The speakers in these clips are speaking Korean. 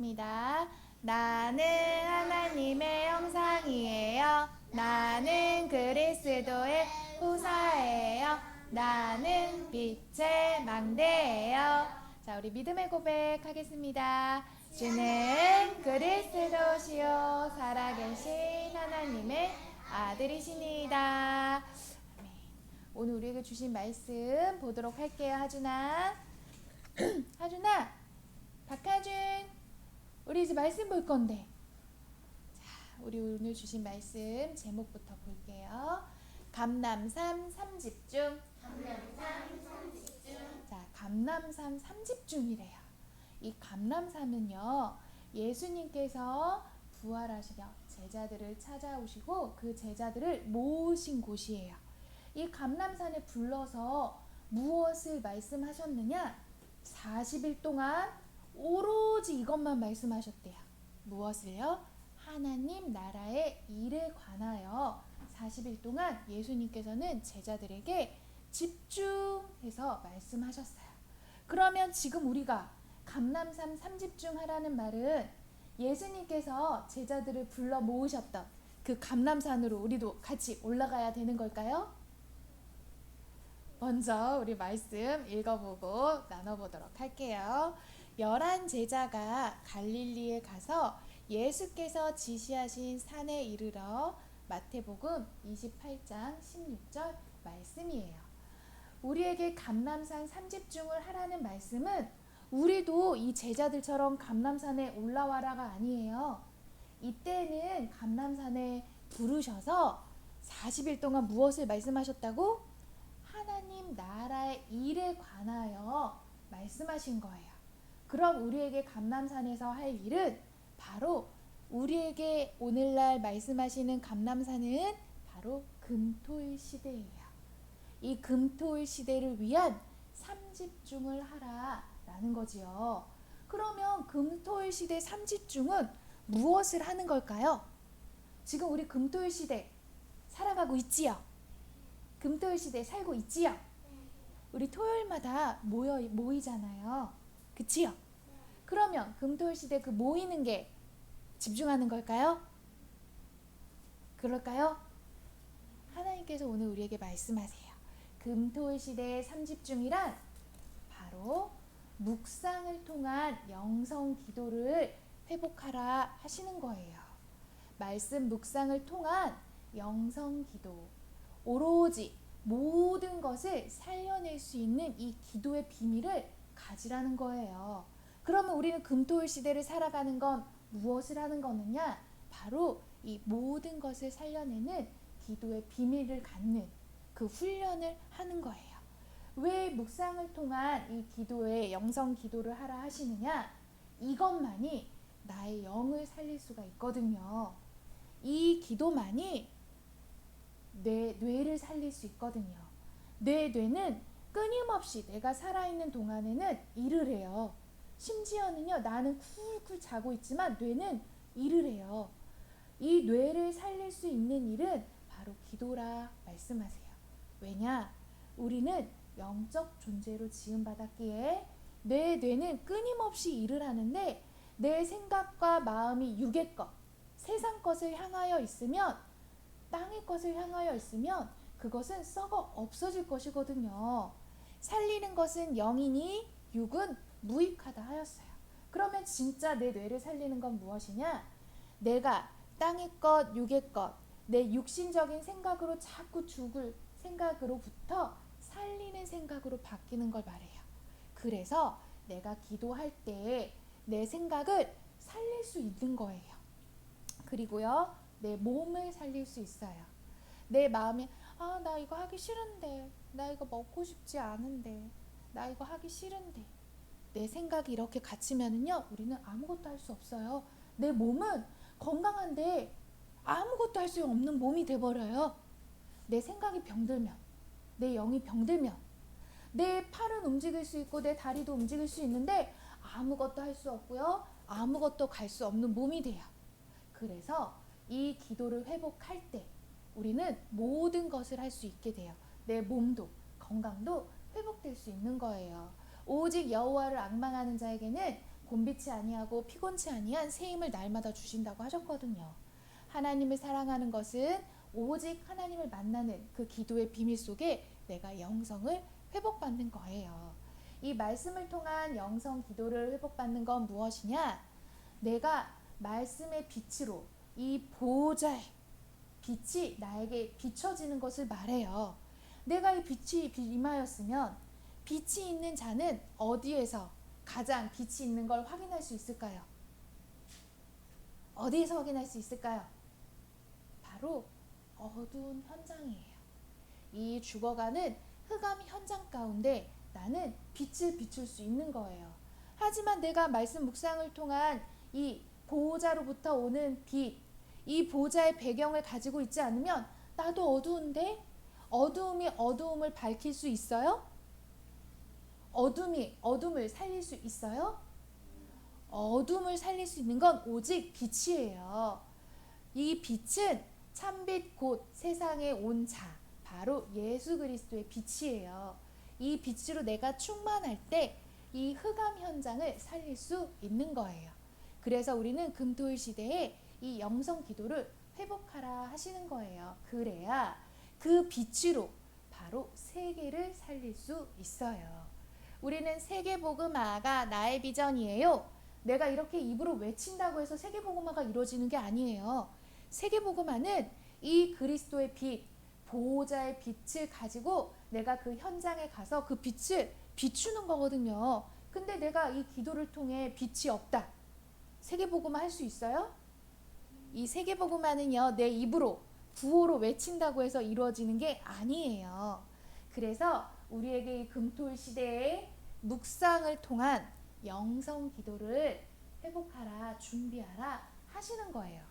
입니다. 나는 하나님의 형상이에요. 나는 그리스도의 후사예요. 나는 빛의 망대예요. 자, 우리 믿음의 고백 하겠습니다. 주는 그리스도시요 살아계신 하나님의 아들이시니다. 아멘. 오늘 우리에게 주신 말씀 보도록 할게요. 하준아, 하준아, 박하준, 우리 이제 말씀 볼 건데, 자, 우리 오늘 주신 말씀 제목부터 볼게요. 감람산 3집중. 자, 감람산 3집중이래요. 이 감람산은요, 예수님께서 부활하시려 제자들을 찾아오시고 그 제자들을 모으신 곳이에요. 이 감람산에 불러서 무엇을 말씀하셨느냐? 40일 동안 오로지 이것만 말씀하셨대요. 무엇을요? 하나님 나라의 일에 관하여 40일 동안 예수님께서는 제자들에게 집중해서 말씀하셨어요. 그러면 지금 우리가 감람산 3집중 하라는 말은 예수님께서 제자들을 불러 모으셨던 그 감람산으로 우리도 같이 올라가야 되는 걸까요? 먼저 우리 말씀 읽어보고 나눠보도록 할게요. 11 제자가 갈릴리에 가서 예수께서 지시하신 산에 이르러 마태복음 28장 16절 말씀이에요. 우리에게 감람산 3집중을 하라는 말씀은 우리도 이 제자들처럼 감람산에 올라와라가 아니에요. 이때는 감람산에 부르셔서 40일 동안 무엇을 말씀하셨다고? 하나님 나라의 일에 관하여 말씀하신 거예요. 그럼 우리에게 감람산에서 할 일은 바로 우리에게 오늘날 말씀하시는 감람산은 바로 금토일 시대예요. 이 금토일 시대를 위한 3집중을 하라라는 거지요. 그러면 금토일 시대 3집중은 무엇을 하는 걸까요? 지금 우리 금토일 시대 살아가고 있지요? 금토일 시대에 살고 있지요? 우리 토요일마다 모이잖아요. 그치요? 그러면 금토일 시대 그 모이는 게 집중하는 걸까요? 그럴까요? 하나님께서 오늘 우리에게 말씀하세요. 금토일 시대의 3집중이란 바로 묵상을 통한 영성 기도를 회복하라 하시는 거예요. 말씀 묵상을 통한 영성 기도, 오로지 모든 것을 살려낼 수 있는 이 기도의 비밀을 가지라는 거예요. 그러면 우리는 금토일 시대를 살아가는 건 무엇을 하는 거느냐? 바로 이 모든 것을 살려내는 기도의 비밀을 갖는 그 훈련을 하는 거예요. 왜 묵상을 통한 이 기도의 영성 기도를 하라 하시느냐? 이것만이 나의 영을 살릴 수가 있거든요. 이 기도만이 내 뇌를 살릴 수 있거든요. 내 뇌는 끊임없이 내가 살아있는 동안에는 일을 해요. 심지어는요, 나는 쿨쿨 자고 있지만 뇌는 일을 해요. 이 뇌를 살릴 수 있는 일은 바로 기도라 말씀하세요. 왜냐? 우리는 영적 존재로 지음받았기에 내 뇌는 끊임없이 일을 하는데 내 생각과 마음이 육의 것, 세상 것을 향하여 있으면, 땅의 것을 향하여 있으면 그것은 썩어 없어질 것이거든요. 살리는 것은 영이니 육은 무익하다 하였어요. 그러면 진짜 내 뇌를 살리는 건 무엇이냐? 내가 땅의 것, 육의 것, 내 육신적인 생각으로 자꾸 죽을 생각으로부터 살리는 생각으로 바뀌는 걸 말해요. 그래서 내가 기도할 때 내 생각을 살릴 수 있는 거예요. 그리고요, 내 몸을 살릴 수 있어요. 내 마음이 나 이거 하기 싫은데, 나 이거 먹고 싶지 않은데, 나 이거 하기 싫은데, 내 생각이 이렇게 갇히면은요, 우리는 아무것도 할 수 없어요. 내 몸은 건강한데 아무것도 할 수 없는 몸이 돼버려요. 내 생각이 병들면, 내 영이 병들면, 내 팔은 움직일 수 있고 내 다리도 움직일 수 있는데 아무것도 할 수 없고요, 아무것도 갈 수 없는 몸이 돼요. 그래서 이 기도를 회복할 때 우리는 모든 것을 할 수 있게 돼요. 내 몸도 건강도 회복될 수 있는 거예요. 오직 여호와를 앙망하는 자에게는 곤비치 아니하고 피곤치 아니한 새 힘을 날마다 주신다고 하셨거든요. 하나님을 사랑하는 것은 오직 하나님을 만나는 그 기도의 비밀 속에 내가 영성을 회복받는 거예요. 이 말씀을 통한 영성 기도를 회복받는 건 무엇이냐? 내가 말씀의 빛으로 이 보호자의 빛이 나에게 비춰지는 것을 말해요. 내가 이 빛이 임하였으면 빛이 있는 자는 어디에서 가장 빛이 있는 걸 확인할 수 있을까요? 어디에서 확인할 수 있을까요? 바로 어두운 현장이에요. 이 죽어가는 흑암 현장 가운데 나는 빛을 비출 수 있는 거예요. 하지만 내가 말씀 묵상을 통한 이 보호자로부터 오는 빛, 이 보호자의 배경을 가지고 있지 않으면 나도 어두운데 어두움이 어두움을 밝힐 수 있어요? 어둠이 어둠을 살릴 수 있어요? 어둠을 살릴 수 있는 건 오직 빛이에요. 이 빛은 참빛 곧 세상에 온 자, 바로 예수 그리스도의 빛이에요. 이 빛으로 내가 충만할 때 이 흑암 현장을 살릴 수 있는 거예요. 그래서 우리는 금토일 시대에 이 영성 기도를 회복하라 하시는 거예요. 그래야 그 빛으로 바로 세계를 살릴 수 있어요. 우리는 세계복음화가 나의 비전이에요. 내가 이렇게 입으로 외친다고 해서 세계복음화가 이루어지는 게 아니에요. 세계복음화는 이 그리스도의 빛, 보호자의 빛을 가지고 내가 그 현장에 가서 그 빛을 비추는 거거든요. 근데 내가 이 기도를 통해 빛이 없다. 세계복음화 할 수 있어요? 이 세계복음화는요, 내 입으로 구호로 외친다고 해서 이루어지는 게 아니에요. 그래서 우리에게 이 금토일 시대에 묵상을 통한 영성 기도를 회복하라, 준비하라 하시는 거예요.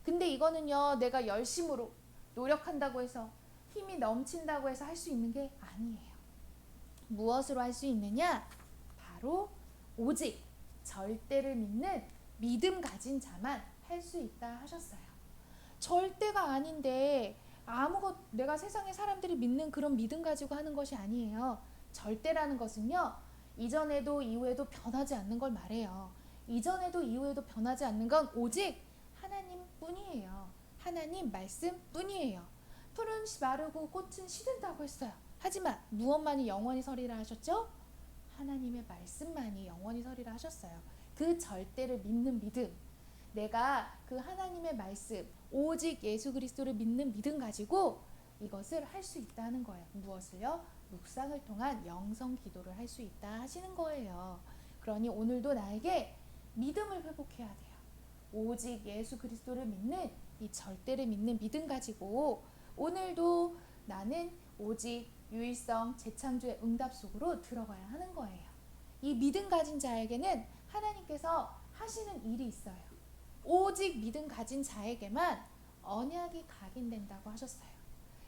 근데 이거는요, 내가 열심으로 노력한다고 해서 힘이 넘친다고 해서 할 수 있는 게 아니에요. 무엇으로 할 수 있느냐? 바로 오직 절대를 믿는 믿음 가진 자만 할 수 있다 하셨어요. 절대가 아닌데 내가 세상에 사람들이 믿는 그런 믿음 가지고 하는 것이 아니에요. 절대라는 것은요, 이전에도 이후에도 변하지 않는 걸 말해요. 이전에도 이후에도 변하지 않는 건 오직 하나님 뿐이에요. 하나님 말씀 뿐이에요. 풀은 마르고 꽃은 시든다고 했어요. 하지만 무엇만이 영원히 서리라 하셨죠? 하나님의 말씀만이 영원히 서리라 하셨어요. 그 절대를 믿는 믿음, 내가 그 하나님의 말씀, 오직 예수 그리스도를 믿는 믿음 가지고 이것을 할 수 있다는 거예요. 무엇을요? 묵상을 통한 영성 기도를 할 수 있다 하시는 거예요. 그러니 오늘도 나에게 믿음을 회복해야 돼요. 오직 예수 그리스도를 믿는 이 절대를 믿는 믿음 가지고 오늘도 나는 오직 유일성 재창조의 응답 속으로 들어가야 하는 거예요. 이 믿음 가진 자에게는 하나님께서 하시는 일이 있어요. 오직 믿음 가진 자에게만 언약이 각인된다고 하셨어요.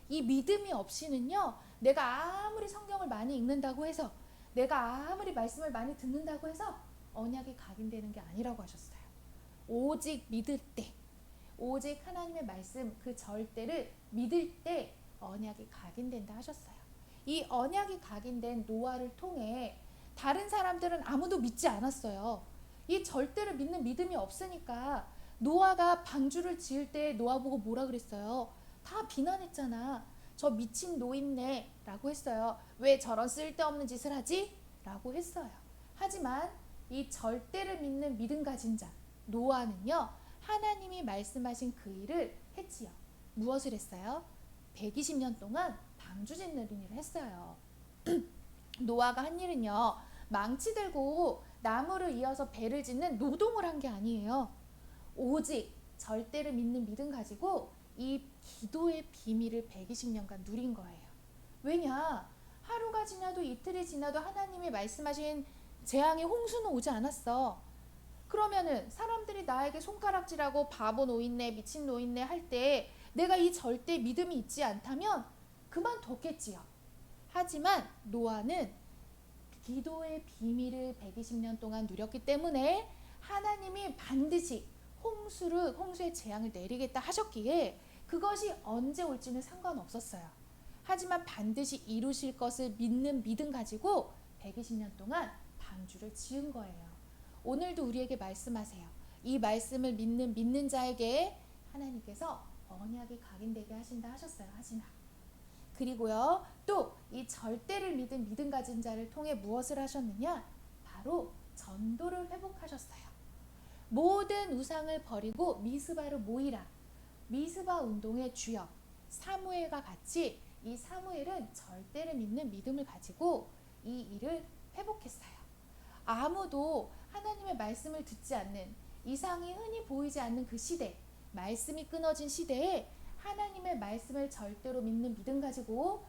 이 믿음이 없이는요, 내가 아무리 성경을 많이 읽는다고 해서, 내가 아무리 말씀을 많이 듣는다고 해서 언약이 각인되는 게 아니라고 하셨어요. 오직 믿을 때, 오직 하나님의 말씀 그 절대를 믿을 때 언약이 각인된다 하셨어요. 이 언약이 각인된 노아를 통해 다른 사람들은 아무도 믿지 않았어요. 이 절대를 믿는 믿음이 없으니까 노아가 방주를 지을 때 노아 보고 뭐라 그랬어요? 다 비난했잖아. 저 미친 노인네 라고 했어요. 왜 저런 쓸데없는 짓을 하지? 라고 했어요. 하지만 이 절대를 믿는 믿음 가진 자 노아는요, 하나님이 말씀하신 그 일을 했지요. 무엇을 했어요? 120년 동안 방주 짓는 일을 했어요. 노아가 한 일은요, 망치 들고 나무를 이어서 배를 짓는 노동을 한 게 아니에요. 오직 절대를 믿는 믿음 가지고 이 기도의 비밀을 120년간 누린 거예요. 왜냐? 하루가 지나도 이틀이 지나도 하나님이 말씀하신 재앙의 홍수는 오지 않았어. 그러면은 사람들이 나에게 손가락질하고 바보 노인네, 미친 노인네 할 때 내가 이 절대 믿음이 있지 않다면 그만뒀겠지요. 하지만 노아는 기도의 비밀을 120년 동안 누렸기 때문에 하나님이 반드시 홍수의 재앙을 내리겠다 하셨기에 그것이 언제 올지는 상관없었어요. 하지만 반드시 이루실 것을 믿는 믿음 가지고 120년 동안 방주를 지은 거예요. 오늘도 우리에게 말씀하세요. 이 말씀을 믿는 자에게 하나님께서 언약이 각인되게 하신다 하셨어요. 하지나. 그리고요, 또 이 절대를 믿은 믿음 가진 자를 통해 무엇을 하셨느냐? 바로 전도를 회복하셨어요. 모든 우상을 버리고 미스바로 모이라. 미스바 운동의 주역 사무엘과 같이 이 사무엘은 절대를 믿는 믿음을 가지고 이 일을 회복했어요. 아무도 하나님의 말씀을 듣지 않는, 이상이 흔히 보이지 않는 그 시대, 말씀이 끊어진 시대에 하나님의 말씀을 절대로 믿는 믿음 가지고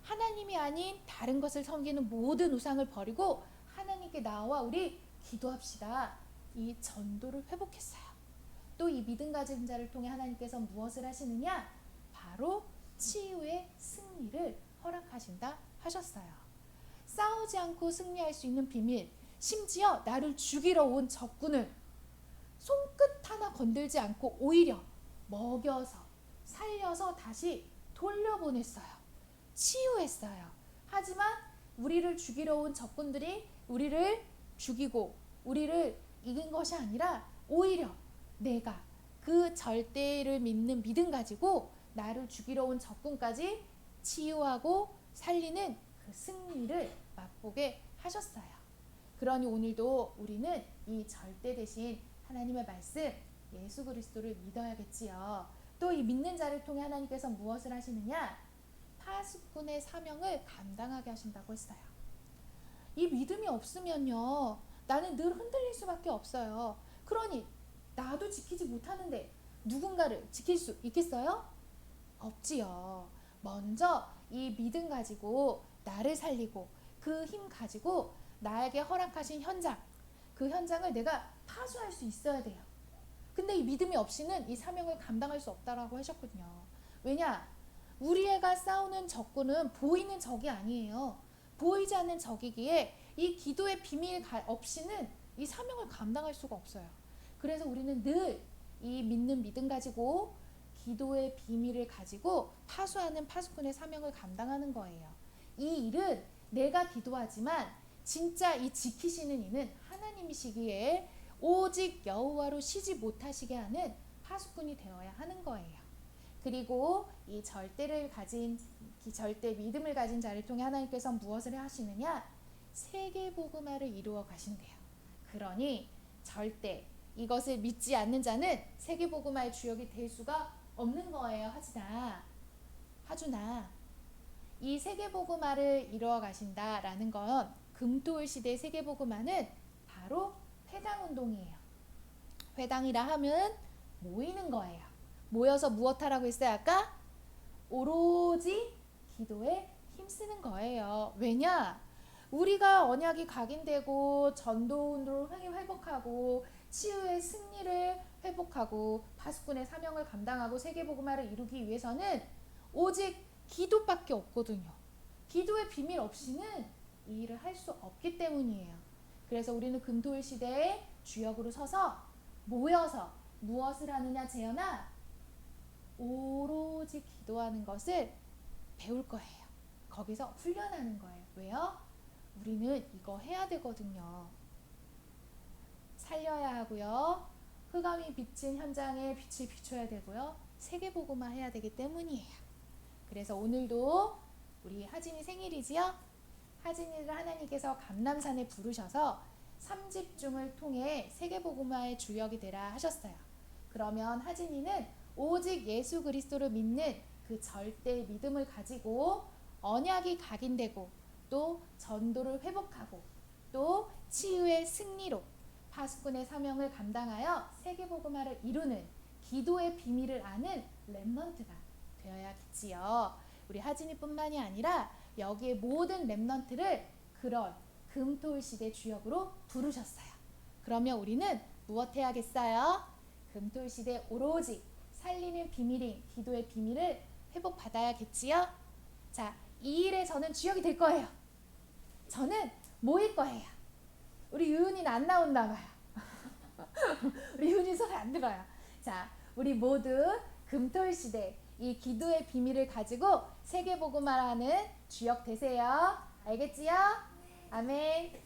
하나님이 아닌 다른 것을 섬기는 모든 우상을 버리고 하나님께 나와 우리 기도합시다. 이 전도를 회복했어요. 또 이 믿음 가진 자를 통해 하나님께서 무엇을 하시느냐? 바로 치유의 승리를 허락하신다 하셨어요. 싸우지 않고 승리할 수 있는 비밀, 심지어 나를 죽이러 온 적군을 손끝 하나 건들지 않고 오히려 먹여서 살려서 다시 돌려보냈어요. 치유했어요. 하지만 우리를 죽이러 온 적군들이 우리를 죽이고 우리를 이긴 것이 아니라 오히려 내가 그 절대를 믿는 믿음 가지고 나를 죽이러 온 적군까지 치유하고 살리는 그 승리를 맛보게 하셨어요. 그러니 오늘도 우리는 이 절대 대신 하나님의 말씀 예수 그리스도를 믿어야겠지요. 또 이 믿는 자를 통해 하나님께서 무엇을 하시느냐? 파수꾼의 사명을 감당하게 하신다고 했어요. 이 믿음이 없으면요, 나는 늘 흔들릴 수밖에 없어요. 그러니 나도 지키지 못하는데 누군가를 지킬 수 있겠어요? 없지요. 먼저 이 믿음 가지고 나를 살리고 그 힘 가지고 나에게 허락하신 현장, 그 현장을 내가 파수할 수 있어야 돼요. 근데 이 믿음이 없이는 이 사명을 감당할 수 없다라고 하셨거든요. 왜냐? 우리가 싸우는 적군은 보이는 적이 아니에요. 보이지 않는 적이기에 이 기도의 비밀 없이는 이 사명을 감당할 수가 없어요. 그래서 우리는 늘 이 믿는 믿음 가지고 기도의 비밀을 가지고 파수하는 파수꾼의 사명을 감당하는 거예요. 이 일은 내가 기도하지만 진짜 이 지키시는 이는 하나님이시기에 오직 여호와로 쉬지 못하시게 하는 파수꾼이 되어야 하는 거예요. 그리고 이 절대 믿음을 가진 자를 통해 하나님께서 무엇을 하시느냐? 세계복음화를 이루어 가신대요. 그러니 절대 이것을 믿지 않는 자는 세계복음화의 주역이 될 수가 없는 거예요. 하주나 이 세계복음화를 이루어 가신다라는 건 금토일 시대의 세계복음화는 바로 회당운동이에요. 회당이라 하면 모이는 거예요. 모여서 무엇하라고 했어요? 아까? 오로지 기도에 힘쓰는 거예요. 왜냐? 우리가 언약이 각인되고 전도운동을 회복하고 치유의 승리를 회복하고 파수꾼의 사명을 감당하고 세계복음화를 이루기 위해서는 오직 기도밖에 없거든요. 기도의 비밀 없이는 이 일을 할 수 없기 때문이에요. 그래서 우리는 금토일 시대에 주역으로 서서 모여서 무엇을 하느냐 재현아? 오로지 기도하는 것을 배울 거예요. 거기서 훈련하는 거예요. 왜요? 우리는 이거 해야 되거든요. 살려야 하고요. 흑암이 비친 현장에 빛을 비춰야 되고요. 세계복음화 해야 되기 때문이에요. 그래서 오늘도 우리 하진이 생일이지요? 하진이를 하나님께서 감람산에 부르셔서 3집중을 통해 세계복음화의 주역이 되라 하셨어요. 그러면 하진이는 오직 예수 그리스도를 믿는 그 절대 믿음을 가지고 언약이 각인되고 또 전도를 회복하고 또 치유의 승리로 파수꾼의 사명을 감당하여 세계복음화를 이루는 기도의 비밀을 아는 렘넌트가 되어야겠지요. 우리 하진이뿐만이 아니라 여기에 모든 렘넌트를 그런 금토일 시대 주역으로 부르셨어요. 그러면 우리는 무엇 해야겠어요? 금토일 시대 오로지 살리는 비밀인 기도의 비밀을 회복받아야겠지요. 자, 이 일에 저는 주역이 될 거예요. 저는 모일 거예요. 우리 유은이는 안 나온다 봐요. 우리 유은이 손을 안 들어요. 자, 우리 모두 금토일 시대 이 기도의 비밀을 가지고 세계복음화라는 주역 되세요. 알겠지요? 아멘.